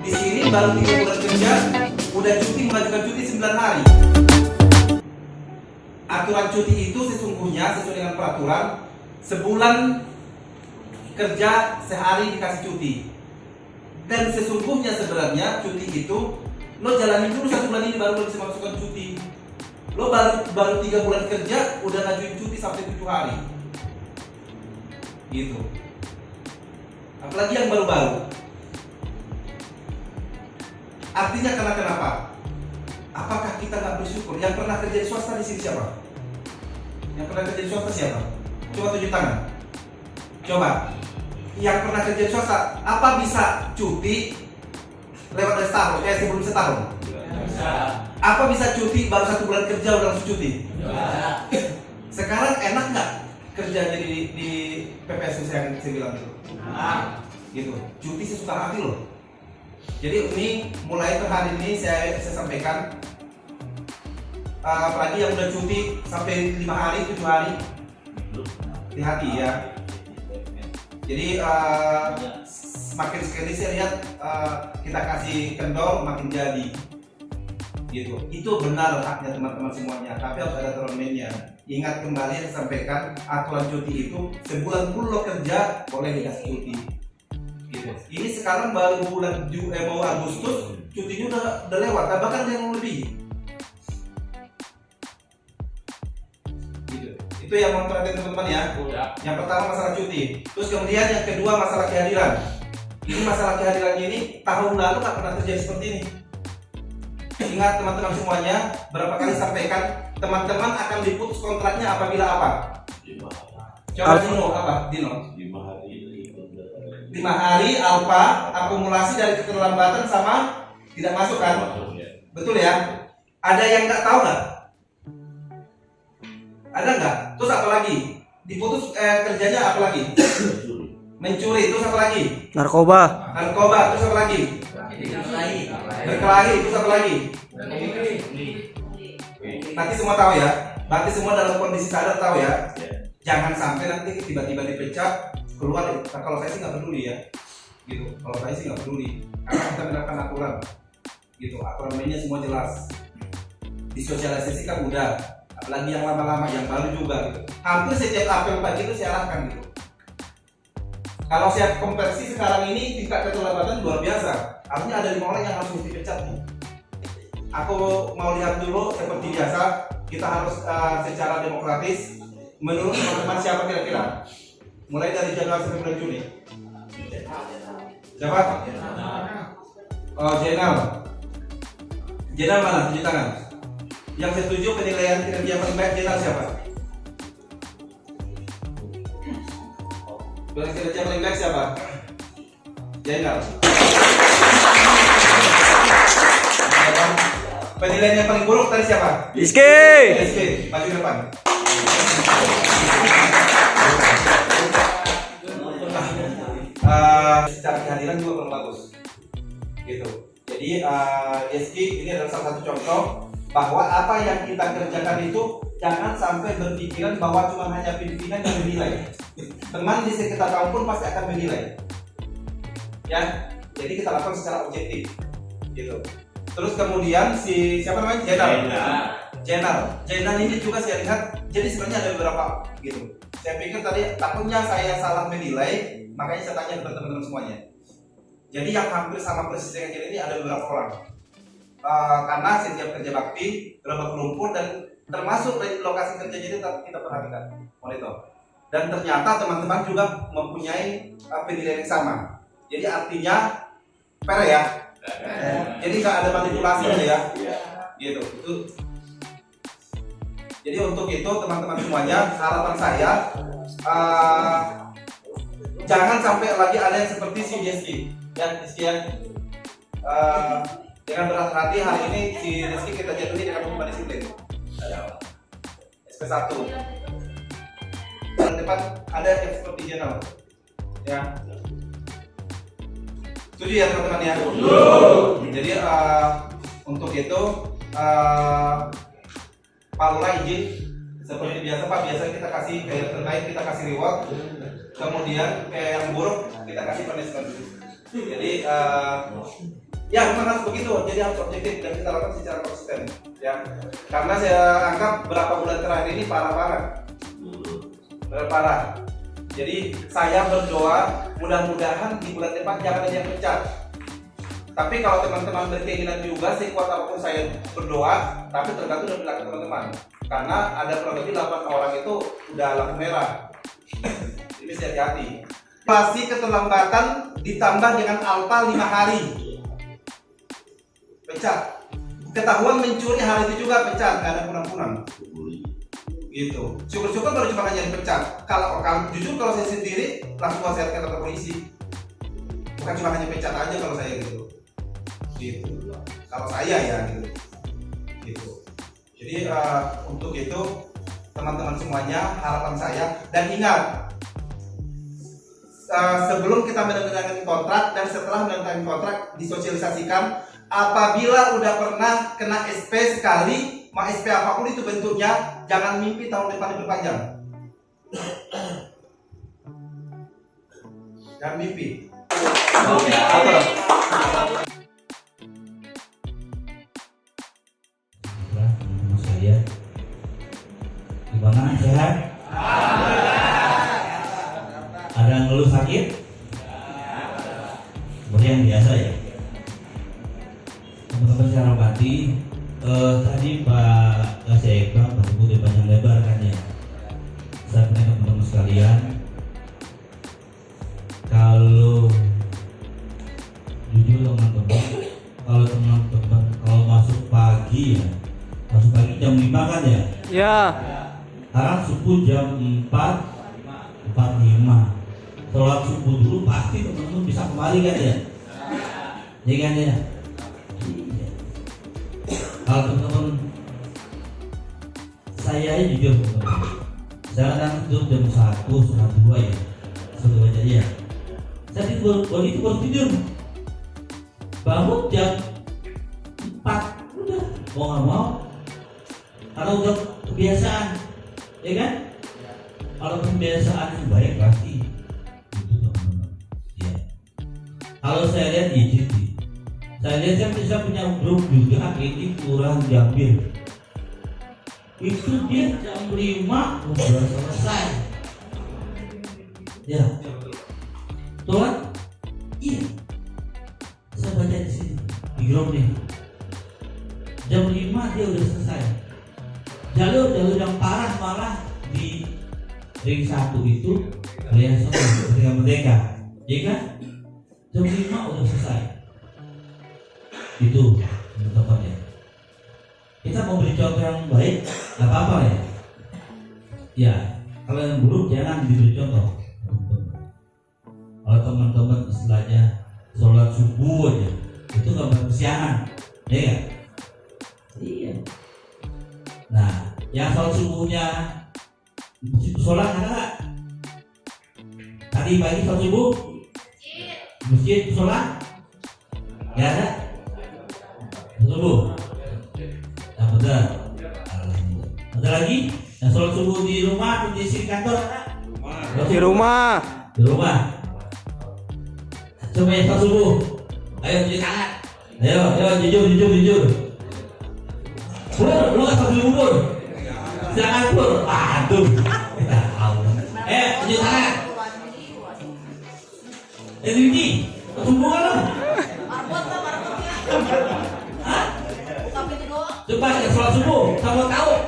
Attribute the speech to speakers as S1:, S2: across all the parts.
S1: Di sini baru 3 bulan kerja, udah cuti mengajukan cuti 9 hari. Aturan cuti itu sesungguhnya sesuai dengan peraturan sebulan kerja sehari dikasih cuti. Dan sesungguhnya sebenarnya cuti itu lo jalani dulu 1 bulan ini baru lo bisa masukkan cuti. Lo baru 3 bulan kerja udah ngajuin cuti sampai 7 hari. Gitu. Apalagi yang baru-baru. Artinya kenapa? Apakah kita nggak bersyukur? Yang pernah kerja di swasta di sini siapa? Yang pernah kerja di swasta siapa? Coba tunjuk tangan. Coba. Yang pernah kerja di swasta, apa bisa cuti lewat dari setahun? Sebelum setahun? Bisa. Apa bisa cuti baru 1 bulan kerja udah langsung cuti? Bisa. Sekarang enak nggak kerja di PPS yang saya bilang itu? Gitu. Cuti sesuka hati loh. Jadi ini mulai hari ini saya sampaikan, apalagi yang udah cuti sampai 5 hari, 7 hari, hati-hati ya. Jadi semakin sekali saya lihat kita kasih kendor makin jadi, gitu. Itu benar haknya teman-teman semuanya, tapi harus ada aturannya. Ingat kembali yang disampaikan, aturan cuti itu sebulan dulu lo kerja boleh dikasih cuti. Gitu. Ini sekarang baru bulan mau Agustus, cutinya udah lewat, bahkan yang lebih. Gitu. Itu yang mau perhatian teman-teman ya. Yang pertama masalah cuti, terus kemudian yang kedua masalah kehadiran. Ini masalah kehadiran ini tahun lalu nggak pernah terjadi seperti ini. Ingat teman-teman semuanya, berapa kali sampaikan teman-teman akan diputus kontraknya apabila apa? Coba Dino apa? Dino? 5 hari alfa akumulasi dari keterlambatan sama tidak masuk kan? Betul ya? Ada yang nggak tahu nggak? Ada nggak? Terus apa lagi? Diputus kerjanya apa lagi? Mencuri. Terus apa lagi?
S2: Narkoba.
S1: Terus apa lagi? Berkelahi. Terus apa lagi? Nanti semua tahu ya. Berarti semua dalam kondisi sadar tahu ya. Jangan sampai nanti tiba-tiba dipecat keluar. Kalau saya sih nggak peduli ya, gitu. Kalau saya sih nggak peduli, karena kita menerapkan aturan, gitu. Aturan mainnya semua jelas, disosialisasikan udah. Apalagi yang lama-lama, yang baru juga, gitu. Hampir setiap apel pagi itu saya arahkan, gitu. Kalau saya konversi sekarang ini tingkat keterlambatan luar biasa. Artinya ada 5 orang yang langsung dipecat nih. Aku mau lihat dulu seperti biasa. Kita harus secara demokratis. Menurut teman-teman siapa kira-kira? Mulai dari Januari sampai bulan Juni. Siapa? Oh, Jenal. Jenal mana? Tunjuk tangan. Yang setuju penilaian kinerja paling baik jenderal siapa? Kinerja paling baik siapa? Jenderal. Penilaian yang paling buruk tadi siapa? Rizky, maju ke depan. Secara kehadiran juga kurang bagus, gitu. Jadi Rizky ini adalah salah satu contoh bahwa apa yang kita kerjakan itu jangan sampai berpikiran bahwa cuma hanya pimpinan yang menilai. Teman di sekitar kamu pun pasti akan menilai. Ya, jadi kita lakukan secara objektif, gitu. Terus kemudian siapa namanya? Jenderal ini juga saya lihat, jadi sebenarnya ada beberapa, gitu. Saya pikir tadi takutnya saya salah menilai, makanya saya tanya ke teman-teman semuanya. Jadi yang hampir sama persis dengan Jenderal ini ada beberapa orang. Karena setiap kerja bakti, Lebak Lumpur dan termasuk lokasi kerja jadi kita perhatikan, monitor. Dan ternyata teman-teman juga mempunyai penilaian yang sama. Jadi artinya fair ya. Jadi nggak ada manipulasi ya. Gitu. Jadi untuk itu teman-teman semuanya, harapan saya jangan sampai lagi ada yang seperti si Rizky. Ya, Rizky ya. Dengan berat hati hari ini si Rizky kita jatuhi dengan hukuman disiplin. SP1. Dan depan ada yang seperti jenderal. Ya. Setuju ya teman-teman ya? Jadi untuk itu Pak Lurah izin seperti biasa Pak, biasa kita kasih kayak terbaik kita kasih reward, kemudian kayak yang buruk kita kasih punishment. Jadi ya memang harus begitu, jadi harus objektif dan kita lakukan secara konsisten ya. Karena saya anggap berapa bulan terakhir ini parah. Jadi saya berdoa mudah-mudahan di bulan depan jangan ada yang pecat. Tapi kalau teman-teman berkeinginan juga, sekuat apapun saya berdoa, tapi tergantung dari belakang teman-teman. Karena ada kurang lebih 8 orang itu udah lampu merah. Ini mesti hati-hati. Pasti keterlambatan ditambah dengan alfa 5 hari. Pecat. Ketahuan mencuri hari itu juga pecat, nggak ada kurang-kurang. Gitu. Syukur-syukur baru cuma hanya dipecat. Kalau jujur kalau saya sendiri langsung saya ke kantor polisi. Bukan cuma hanya pecat aja kalau saya gitu. Kalau saya ya gitu. Jadi untuk itu teman-teman semuanya, harapan saya, dan ingat sebelum kita menandatangani kontrak dan setelah menandatangani kontrak disosialisasikan, apabila udah pernah kena SP sekali, mau SP apapun itu bentuknya, jangan mimpi tahun depan diperpanjang. Jangan mimpi.
S2: Gimana, sehat? Ada yang ngeluh sakit? Seperti yang biasa ya. Teman-teman saya hormati, tadi Pak Kaseka menyebut panjang lebar kan ya. Saya punya teman-teman sekalian, kalau jujur teman-teman, kalau masuk pagi jam 5 kan ya?
S3: Ya.
S2: Sekarang subuh jam 4:45. Sholat subuh dulu pasti teman-teman bisa kembali kan ya? Iya kan ya? Kalau teman-teman saya jujur teman-teman, saya kadang tidur jam 1, setengah 2 ya, sudah baca ya. Saya tidur, baru tidur, bangun jam 4, udah mau nggak mau, karena udah kebiasaan, ya kan? Kalau kebiasaan yang baik pasti itu teman-teman. Ya. Kalau saya lihat di GT, saya bisa punya grup juga ini kurang Jambil. Itu dia jam 5 udah selesai. Ya, tuan, iya. Saya baca di sini di grup nih. Jam 5 dia udah selesai. Jalur yang parah malah di ring 1 itu Raya ketika Merdeka, ya kan? Jam 5 udah selesai. Itu teman-teman ya. kita mau beri contoh yang baik, nggak apa-apa ya. Ya, kalau yang buruk jangan diberi contoh. Kalau teman-teman istilahnya sholat subuh aja, itu nggak berkesiangan, ya nggak? Iya. Nah, yang sholat subuhnya sholat ada nggak? Tadi pagi sholat subuh, masjid sholat, nggak ada. Subuh, yang benar. Ada lagi yang sholat subuh di rumah atau di sini kantor ada?
S3: Di rumah.
S2: Di rumah. Coba yang sholat subuh. Ayo cuci tangan. Ayo jujur. Lu nggak sholat subuh? Jangan pur. Aduh. Kita tahu. Cuci tangan. Cuci. Subuh kan lo? Coba ya sholat subuh, kamu tahu?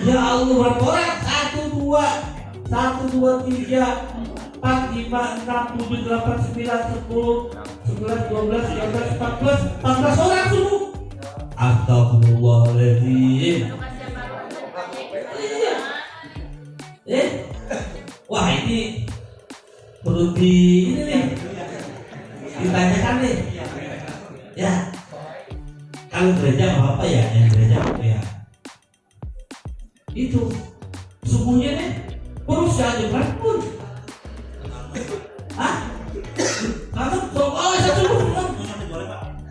S2: Ya Allah, berapa orang? 1, 2, 3, 4, 5, 6, 7, 8, 9, 10, 11, 12, 13, 14 orang subuh. Astagfirullahaladzim. Wah ini perlu ini nih, ditanyakan nih. Ya. Kalau gereja apa ya? Yang gereja ya itu subuhnya nih berusaha Jumat pun. Kamu coba saya subuh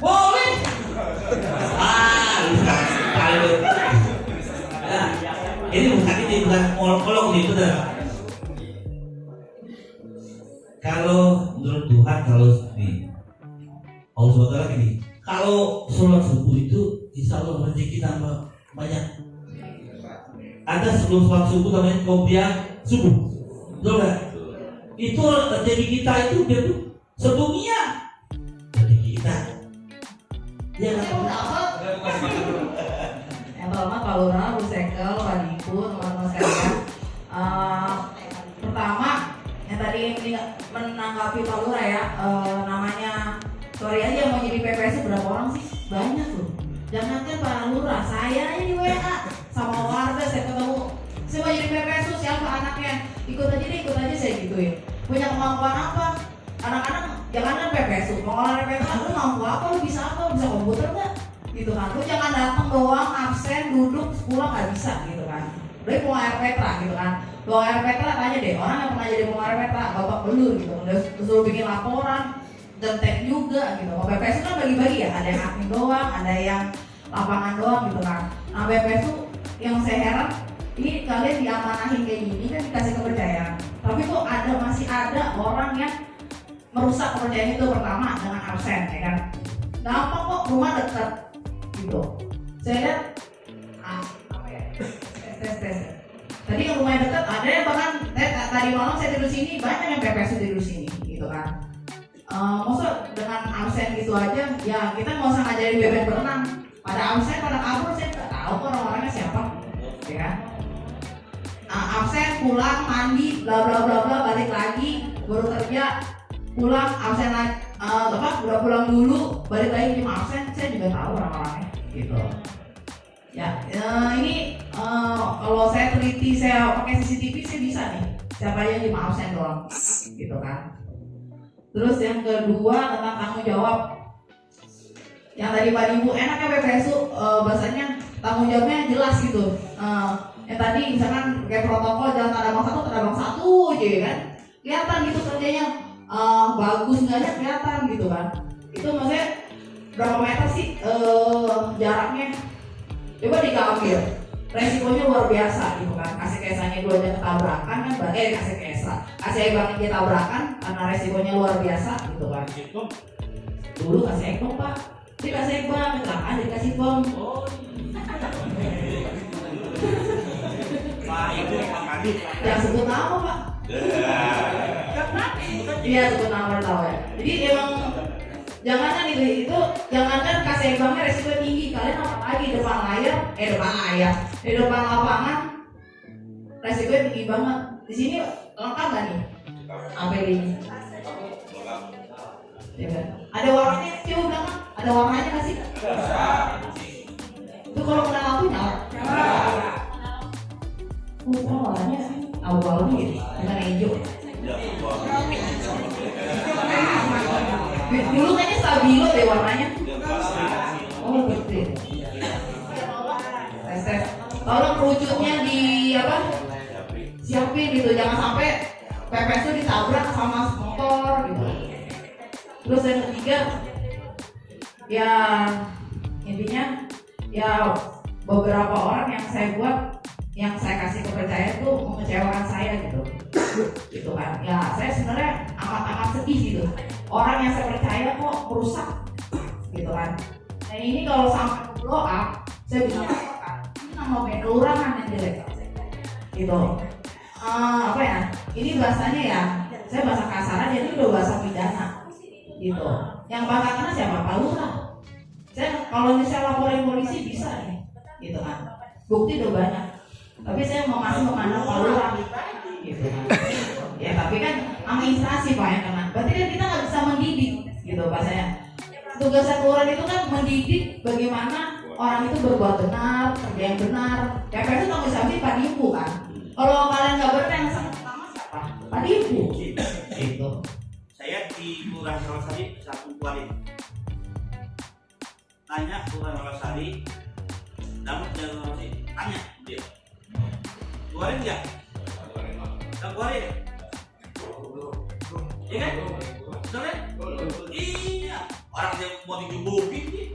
S2: boleh. Ini bukan ngolok nih benar. Kalau menurut Tuhan kalau nih Allah SWT gini, kalau sholat subuh itu insya Allah rezeki tambah banyak. Ada sebelum sholat subuh namanya kopiah subuh, betul nggak? Itu rezeki kita itu dia tuh sedunia rezeki kita. Ya nggak?
S4: Yang pertama Pak Lurah, Bu Sekel, Pak Dipu, teman-teman sekalian. Pertama, yang tadi menanggapi Pak Lurah ya, namanya sorry aja mau jadi PPS berapa orang sih? Banyak loh. Jangankan Pak Lurah, saya aja di WA sama warga saya ketemu. Saya mau jadi PPS siapa anaknya? Ikut aja saya gituin. Punya kemampuan apa? Anak-anak jangankan PPS, pengelola PPS lu mampu apa? Lu bisa apa? Lu bisa komputer nggak? Gitu kan. Lu jangan datang doang, absen, duduk, pulang nggak bisa gitu kan. Lu mau RPTRA gitu kan. Lu RPTRA tanya deh, orang yang pernah jadi pengelola RPTRA, bapak belur gitu. Terus lu bikin laporan, dentek juga gitu. Kalau PPS kan bagi-bagi ya, ada yang admin doang, ada yang lapangan doang gitu kan. Nah PPS tuh yang saya heran, ini kalian diamanahin kayak gini kan dikasih kepercayaan, tapi kok masih ada orang yang merusak kepercayaan itu. Pertama dengan absen ya kan, gampang kok rumah dekat gitu. Saya lihat apa ya, tes. Tadi yang rumahnya dekat ada yang bahkan tadi malam saya tidur sini, banyak yang PPS tidur sini gitu kan. Maksud dengan absen gitu aja, ya kita nggak usah ngajarin bebek berenang. Pada absen, pada kabur, saya nggak tahu kok orang-orangnya siapa, ya kan? Absen, pulang, mandi, bla bla bla bla, balik lagi, baru kerja, pulang, absen lagi, udah pulang dulu, balik lagi cuma absen, saya juga tahu orang-orangnya, gitu. Ya, ini kalau saya teliti, saya pakai CCTV, saya bisa nih, siapa aja yang cuma absen doang, gitu kan? Terus yang kedua tentang tanggung jawab. Yang tadi Pak Ibu enaknya PPSU bahasanya tanggung jawabnya jelas gitu. Yang tadi misalkan kayak protokol jalan tanda bang satu aja kan. Kelihatan gitu kerjanya bagus nggak ada kelihatan gitu kan. Itu maksudnya berapa meter sih jaraknya? Coba digambil. Resikonya luar biasa gitu kan. Kasih kesanya dua aja ketabrakan kan, kasih kesa. Kasih ebang aja tabrakan karena resikonya luar biasa gitu kan. Dulu kasih ekor Pak. Dikasih bang, kecelakaan dikasih bom.
S3: Pak itu emang mandi.
S4: Yang sebut nama Pak. Iya sebut nama tahu ya. Jadi emang jangankan itu jangankan kasih bangnya resiko tinggi. Kalian apa lagi depan layar, di depan lapangan resikonya tinggi banget. Di sini lengkap nggak nih? APD-nya? Ya kan? Ada warnanya, coba bilang ada warnanya nggak sih? kalau kena lampu nyala. Oh, warnanya abu-abu gitu, bukan hijau. Dulu kayaknya stabilo deh warnanya. Oh betul. Tes. Tolong kerucutnya di apa? Siapin gitu, jangan sampai pepes itu ditabrak sama motor gitu. Terus yang ketiga, ya intinya ya beberapa orang yang saya buat, yang saya kasih kepercayaan tuh mengecewakan saya gitu. Gitu kan. Ya saya sebenarnya amat sedih gitu. Orang yang saya percaya kok merusak gitu kan. Nah ini kalau sampai blow up, saya bisa katakan ini nama kelurahan yang jelek gitu. Apa ya? Ini bahasanya ya, saya bahasa kasar aja, ini udah bahasa pidana gitu. Yang bakal kena siapa? Pak Lurah. Saya kalau misalnya laporin polisi bisa nih, gitu kan. Bukti udah banyak. Tapi saya masih memandang Pak Lurah gitu kan. Ya tapi kan sama instansi Pak yang kena. Berarti kan kita nggak bisa mendidik gitu Pak saya. Tugas kelurahan itu kan mendidik bagaimana orang itu berbuat benar, kerja yang benar. KPS itu tanggung jawabnya Pak Dimpu kan. Kalau kalian nggak benar yang pertama siapa? Pak Dimpu. Gitu.
S5: Saya di Kelurahan Rawasari satu kuarin. Tanya Kelurahan Rawasari, dapat dari Rawasari, tanya dia. Keluarin nggak? Nggak keluarin? Iya kan? Betul kan? Iya. Orang yang mau dijubukin.